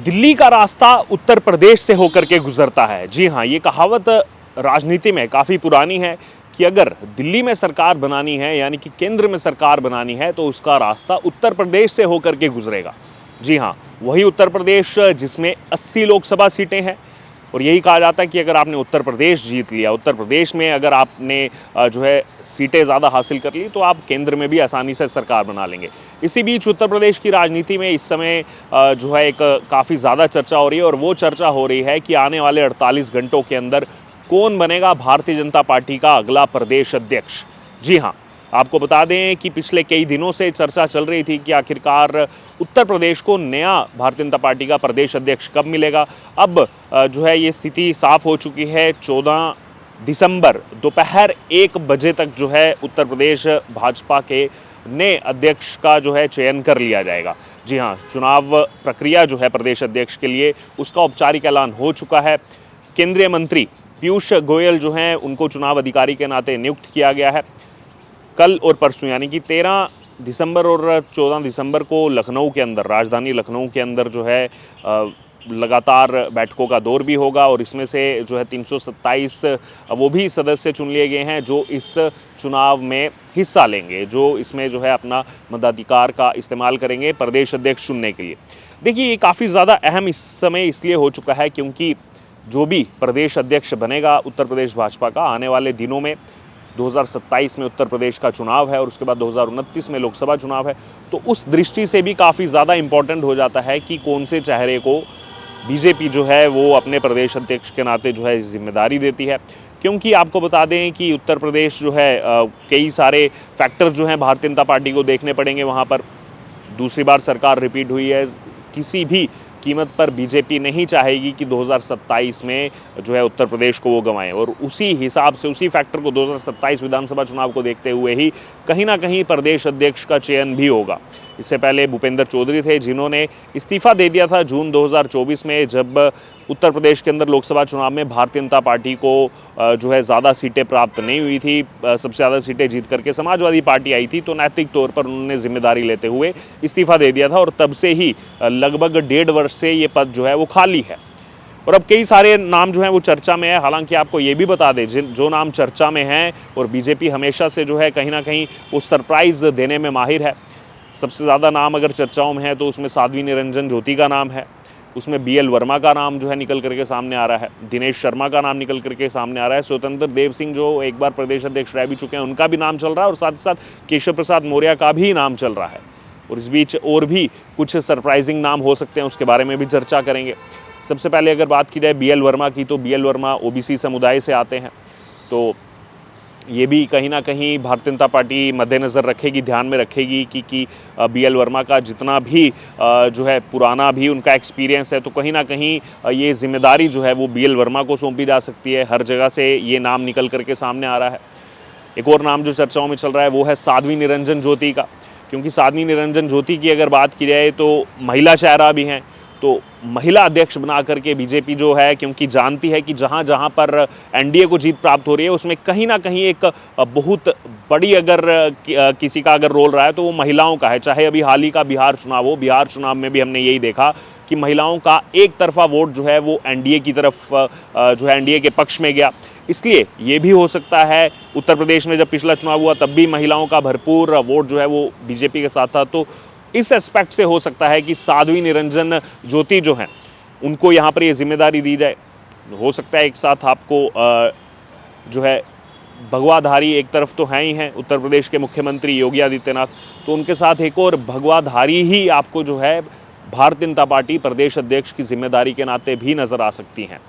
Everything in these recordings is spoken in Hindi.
दिल्ली का रास्ता उत्तर प्रदेश से होकर के गुजरता है। जी हाँ, ये कहावत राजनीति में काफ़ी पुरानी है कि अगर दिल्ली में सरकार बनानी है, यानी कि केंद्र में सरकार बनानी है, तो उसका रास्ता उत्तर प्रदेश से होकर के गुजरेगा। जी हाँ, वही उत्तर प्रदेश जिसमें 80 लोकसभा सीटें हैं। और यही कहा जाता है कि अगर आपने उत्तर प्रदेश जीत लिया, उत्तर प्रदेश में अगर आपने जो है सीटें ज़्यादा हासिल कर ली, तो आप केंद्र में भी आसानी से सरकार बना लेंगे। इसी बीच उत्तर प्रदेश की राजनीति में इस समय जो है एक काफ़ी ज़्यादा चर्चा हो रही है, और वो चर्चा हो रही है कि आने वाले 48 घंटों के अंदर कौन बनेगा भारतीय जनता पार्टी का अगला प्रदेश अध्यक्ष। जी हाँ, आपको बता दें कि पिछले कई दिनों से चर्चा चल रही थी कि आखिरकार उत्तर प्रदेश को नया भारतीय जनता पार्टी का प्रदेश अध्यक्ष कब मिलेगा। अब जो है ये स्थिति साफ हो चुकी है। 14 दिसंबर दोपहर 1 बजे तक जो है उत्तर प्रदेश भाजपा के नए अध्यक्ष का जो है चयन कर लिया जाएगा। जी हाँ, चुनाव प्रक्रिया जो है प्रदेश अध्यक्ष के लिए उसका औपचारिक ऐलान हो चुका है। केंद्रीय मंत्री पीयूष गोयल जो हैं उनको चुनाव अधिकारी के नाते नियुक्त किया गया है। कल और परसों यानी कि 13 दिसंबर और 14 दिसंबर को लखनऊ के अंदर, राजधानी लखनऊ के अंदर जो है लगातार बैठकों का दौर भी होगा, और इसमें से जो है 327 वो भी सदस्य चुन लिए गए हैं जो इस चुनाव में हिस्सा लेंगे, जो इसमें जो है अपना मताधिकार का इस्तेमाल करेंगे प्रदेश अध्यक्ष चुनने के लिए। देखिए, ये काफ़ी ज़्यादा अहम इस समय इसलिए हो चुका है क्योंकि जो भी प्रदेश अध्यक्ष बनेगा उत्तर प्रदेश भाजपा का, आने वाले दिनों में 2027 में उत्तर प्रदेश का चुनाव है और उसके बाद 2029 में लोकसभा चुनाव है। तो उस दृष्टि से भी काफ़ी ज़्यादा इम्पॉर्टेंट हो जाता है कि कौन से चेहरे को बीजेपी जो है वो अपने प्रदेश अध्यक्ष के नाते जो है जिम्मेदारी देती है। क्योंकि आपको बता दें कि उत्तर प्रदेश जो है कई सारे फैक्टर जो हैं भारतीय जनता पार्टी को देखने पड़ेंगे। वहाँ पर दूसरी बार सरकार रिपीट हुई है, किसी भी कीमत पर बीजेपी नहीं चाहेगी कि 2027 में जो है उत्तर प्रदेश को वो गंवाएं, और उसी हिसाब से उसी फैक्टर को 2027 विधानसभा चुनाव को देखते हुए ही कहीं ना कहीं प्रदेश अध्यक्ष का चयन भी होगा। इससे पहले भूपेंद्र चौधरी थे जिन्होंने इस्तीफा दे दिया था जून 2024 में, जब उत्तर प्रदेश के अंदर लोकसभा चुनाव में भारतीय जनता पार्टी को जो है ज़्यादा सीटें प्राप्त नहीं हुई थी। सबसे ज़्यादा सीटें जीत करके समाजवादी पार्टी आई थी, तो नैतिक तौर पर उन्होंने जिम्मेदारी लेते हुए इस्तीफा दे दिया था, और तब से ही लगभग 1.5 वर्ष से ये पद जो है वो खाली है। और अब कई सारे नाम जो हैं वो चर्चा में है। हालांकि आपको ये भी बता दें, जो नाम चर्चा में हैं, और बीजेपी हमेशा से जो है कहीं ना कहीं वो सरप्राइज़ देने में माहिर है। सबसे ज़्यादा नाम अगर चर्चाओं में है तो उसमें साध्वी निरंजन ज्योति का नाम है, उसमें BL वर्मा का नाम जो है निकल करके सामने आ रहा है, दिनेश शर्मा का नाम निकल करके सामने आ रहा है, स्वतंत्र देव सिंह जो एक बार प्रदेश अध्यक्ष रह भी चुके हैं उनका भी नाम चल रहा है, और साथ ही साथ केशव प्रसाद मौर्य का भी नाम चल रहा है। और इस बीच और भी कुछ सरप्राइजिंग नाम हो सकते हैं, उसके बारे में भी चर्चा करेंगे। सबसे पहले अगर बात की जाए BL वर्मा की, तो BL वर्मा OBC समुदाय से आते हैं, तो ये भी कहीं ना कहीं भारतीय जनता पार्टी मद्देनज़र रखेगी, ध्यान में रखेगी कि BL वर्मा का जितना भी जो है पुराना भी उनका एक्सपीरियंस है, तो कहीं ना कहीं ये जिम्मेदारी जो है वो BL वर्मा को सौंपी जा सकती है। हर जगह से ये नाम निकल करके सामने आ रहा है। एक और नाम जो चर्चाओं में चल रहा है वो है साध्वी निरंजन ज्योति का, क्योंकि साध्वी निरंजन ज्योति की अगर बात की जाए तो महिला चेहरा भी हैं, तो महिला अध्यक्ष बना करके बीजेपी जो है, क्योंकि जानती है कि जहाँ जहाँ पर NDA को जीत प्राप्त हो रही है उसमें कहीं ना कहीं एक बहुत बड़ी अगर किसी का अगर रोल रहा है तो वो महिलाओं का है। चाहे अभी हाल ही का बिहार चुनाव हो, बिहार चुनाव में भी हमने यही देखा कि महिलाओं का एक तरफा वोट जो है वो NDA की तरफ जो है NDA के पक्ष में गया। इसलिए ये भी हो सकता है उत्तर प्रदेश में जब पिछला चुनाव हुआ तब भी महिलाओं का भरपूर वोट जो है वो बीजेपी के साथ था, तो इस एस्पेक्ट से हो सकता है कि साध्वी निरंजन ज्योति जो हैं उनको यहाँ पर ये जिम्मेदारी दी जाए। हो सकता है एक साथ आपको जो है भगवाधारी एक तरफ तो हैं ही हैं उत्तर प्रदेश के मुख्यमंत्री योगी आदित्यनाथ, तो उनके साथ एक और भगवाधारी ही आपको जो है भारतीय जनता पार्टी प्रदेश अध्यक्ष की जिम्मेदारी के नाते भी नज़र आ सकती हैं,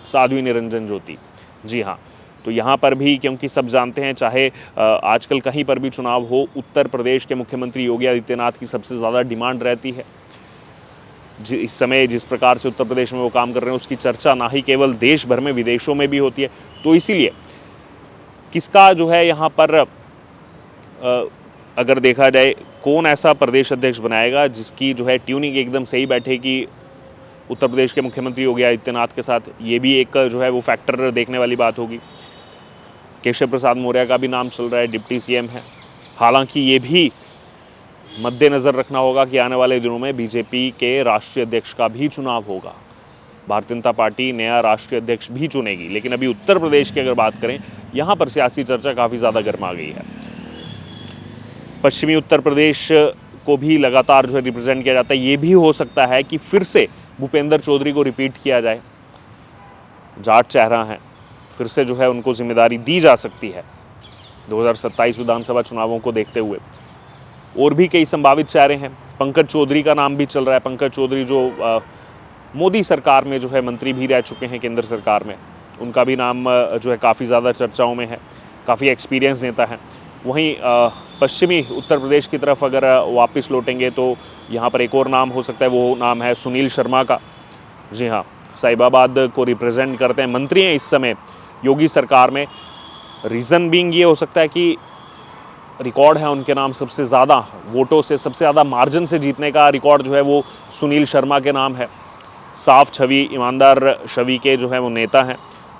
साध्वी निरंजन ज्योति। जी हाँ, तो यहाँ पर भी क्योंकि सब जानते हैं, चाहे आजकल कहीं पर भी चुनाव हो, उत्तर प्रदेश के मुख्यमंत्री योगी आदित्यनाथ की सबसे ज़्यादा डिमांड रहती है। इस समय जिस प्रकार से उत्तर प्रदेश में वो काम कर रहे हैं उसकी चर्चा ना ही केवल देश भर में, विदेशों में भी होती है। तो इसीलिए किसका जो है यहाँ पर अगर देखा जाए कौन ऐसा प्रदेश अध्यक्ष बनाएगा जिसकी जो है ट्यूनिंग एकदम सही बैठेगी उत्तर प्रदेश के मुख्यमंत्री योगी आदित्यनाथ के साथ, ये भी एक जो है वो फैक्टर देखने वाली बात होगी। केशव प्रसाद मौर्य का भी नाम चल रहा है, डिप्टी CM है। हालांकि ये भी मद्देनज़र रखना होगा कि आने वाले दिनों में बीजेपी के राष्ट्रीय अध्यक्ष का भी चुनाव होगा। भारतीय जनता पार्टी नया राष्ट्रीय अध्यक्ष भी चुनेगी। लेकिन अभी उत्तर प्रदेश की अगर बात करें, यहाँ पर सियासी चर्चा काफ़ी ज़्यादा गर्मा गई है। पश्चिमी उत्तर प्रदेश को भी लगातार जो है रिप्रेजेंट किया जाता है। ये भी हो सकता है कि फिर से भूपेंद्र चौधरी को रिपीट किया जाए। जाट चेहरा है, फिर से जो है उनको जिम्मेदारी दी जा सकती है 2027 विधानसभा चुनावों को देखते हुए। और भी कई संभावित चेहरे हैं। पंकज चौधरी का नाम भी चल रहा है। पंकज चौधरी जो मोदी सरकार में जो है मंत्री भी रह चुके हैं, केंद्र सरकार में, उनका भी नाम जो है काफ़ी ज़्यादा चर्चाओं में है। काफ़ी एक्सपीरियंस नेता है। वहीं पश्चिमी उत्तर प्रदेश की तरफ अगर वापस लौटेंगे तो यहाँ पर एक और नाम हो सकता है, वो नाम है सुनील शर्मा का। जी हाँ, साहिबाबाद को रिप्रेजेंट करते हैं, मंत्री हैं इस समय योगी सरकार में। रीज़न बीइंग ये हो सकता है कि रिकॉर्ड है उनके नाम, सबसे ज़्यादा वोटों से, सबसे ज़्यादा मार्जिन से जीतने का रिकॉर्ड जो है वो सुनील शर्मा के नाम है। साफ छवि, ईमानदार छवि के जो है वो नेता हैं।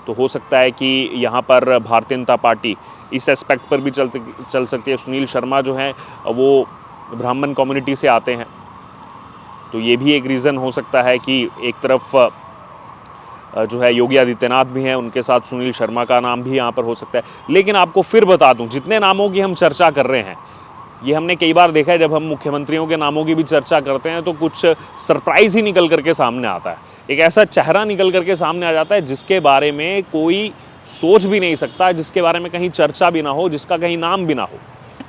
तो हो सकता है कि यहाँ पर भारतीय जनता पार्टी इस एस्पेक्ट पर भी चल सकती है। सुनील शर्मा जो हैं वो ब्राह्मण कम्युनिटी से आते हैं, तो ये भी एक रीज़न हो सकता है कि एक तरफ जो है योगी आदित्यनाथ भी हैं, उनके साथ सुनील शर्मा का नाम भी यहाँ पर हो सकता है। लेकिन आपको फिर बता दूँ, जितने नामों की हम चर्चा कर रहे हैं, ये हमने कई बार देखा है, जब हम मुख्यमंत्रियों के नामों की भी चर्चा करते हैं तो कुछ सरप्राइज़ ही निकल करके सामने आता है। एक ऐसा चेहरा निकल करके सामने आ जाता है जिसके बारे में कोई सोच भी नहीं सकता, जिसके बारे में कहीं चर्चा भी ना हो, जिसका कहीं नाम भी ना हो।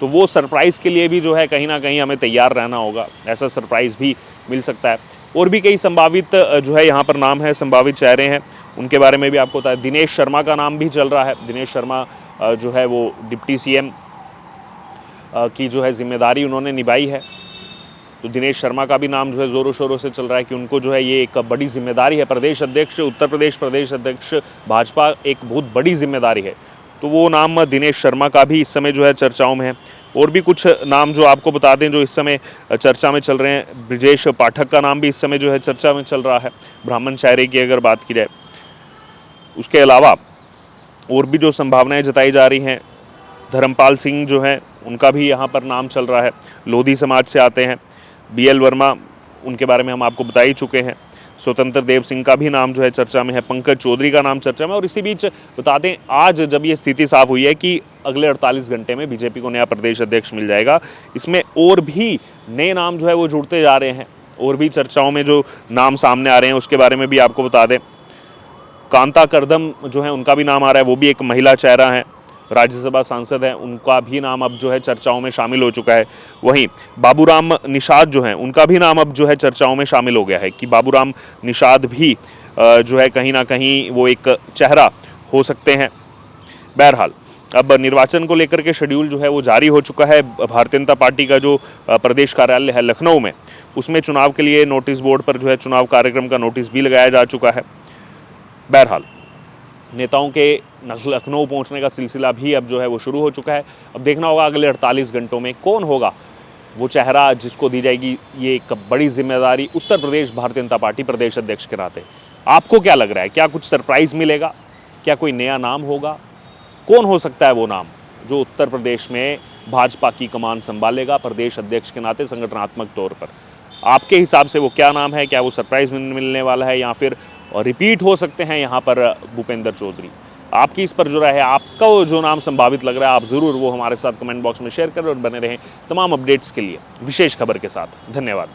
तो वो सरप्राइज़ के लिए भी जो है कहीं ना कहीं हमें तैयार रहना होगा। ऐसा सरप्राइज़ भी मिल सकता है। और भी कई संभावित जो है यहाँ पर नाम है, संभावित चेहरे हैं, उनके बारे में भी आपको पता है। दिनेश शर्मा का नाम भी चल रहा है। दिनेश शर्मा जो है वो डिप्टी सीएम की जो है जिम्मेदारी उन्होंने निभाई है। तो दिनेश शर्मा का भी नाम जो है ज़ोरों शोरों से चल रहा है कि उनको जो है ये एक बड़ी जिम्मेदारी है। प्रदेश अध्यक्ष, उत्तर प्रदेश प्रदेश अध्यक्ष भाजपा एक बहुत बड़ी जिम्मेदारी है। तो वो नाम दिनेश शर्मा का भी इस समय जो है चर्चाओं में है। और भी कुछ नाम जो आपको बता दें जो इस समय चर्चा में चल रहे हैं। ब्रिजेश पाठक का नाम भी इस समय जो है चर्चा में चल रहा है, ब्राह्मण चेहरे की अगर बात की जाए। उसके अलावा और भी जो संभावनाएं जताई जा रही हैं, धर्मपाल सिंह जो हैं उनका भी यहाँ पर नाम चल रहा है, लोधी समाज से आते हैं। BL वर्मा, उनके बारे में हम आपको बता ही चुके हैं। स्वतंत्र देव सिंह का भी नाम जो है चर्चा में है। पंकज चौधरी का नाम चर्चा में। और इसी बीच बता दें, आज जब ये स्थिति साफ हुई है कि अगले 48 घंटे में बीजेपी को नया प्रदेश अध्यक्ष मिल जाएगा, इसमें और भी नए नाम जो है वो जुड़ते जा रहे हैं। और भी चर्चाओं में जो नाम सामने आ रहे हैं उसके बारे में भी आपको बता दें। कांता करदम जो है उनका भी नाम आ रहा है, वो भी एक महिला चेहरा है, राज्यसभा सांसद हैं, उनका भी नाम अब जो है चर्चाओं में शामिल हो चुका है। वहीं बाबूराम निषाद जो हैं उनका भी नाम अब जो है चर्चाओं में शामिल हो गया है कि बाबूराम निषाद भी जो है कहीं ना कहीं वो एक चेहरा हो सकते हैं। बहरहाल अब निर्वाचन को लेकर के शेड्यूल जो है वो जारी हो चुका है। भारतीय जनता पार्टी का जो प्रदेश कार्यालय है लखनऊ में, उसमें चुनाव के लिए नोटिस बोर्ड पर जो है चुनाव कार्यक्रम का नोटिस भी लगाया जा चुका है। बहरहाल नेताओं के लखनऊ पहुंचने का सिलसिला भी अब जो है वो शुरू हो चुका है। अब देखना होगा अगले 48 घंटों में कौन होगा वो चेहरा जिसको दी जाएगी ये एक बड़ी जिम्मेदारी उत्तर प्रदेश भारतीय जनता पार्टी प्रदेश अध्यक्ष के नाते। आपको क्या लग रहा है, क्या कुछ सरप्राइज़ मिलेगा, क्या कोई नया नाम होगा? कौन हो सकता है वो नाम जो उत्तर प्रदेश में भाजपा की कमान संभालेगा प्रदेश अध्यक्ष के नाते संगठनात्मक तौर पर? आपके हिसाब से वो क्या नाम है? क्या वो सरप्राइज़ मिलने वाला है या फिर रिपीट हो सकते हैं यहाँ पर भूपेंद्र चौधरी? आपकी इस पर जो है आपका जो नाम संभावित लग रहा है, आप ज़रूर वो हमारे साथ कमेंट बॉक्स में शेयर करें और बने रहें तमाम अपडेट्स के लिए विशेष खबर के साथ। धन्यवाद।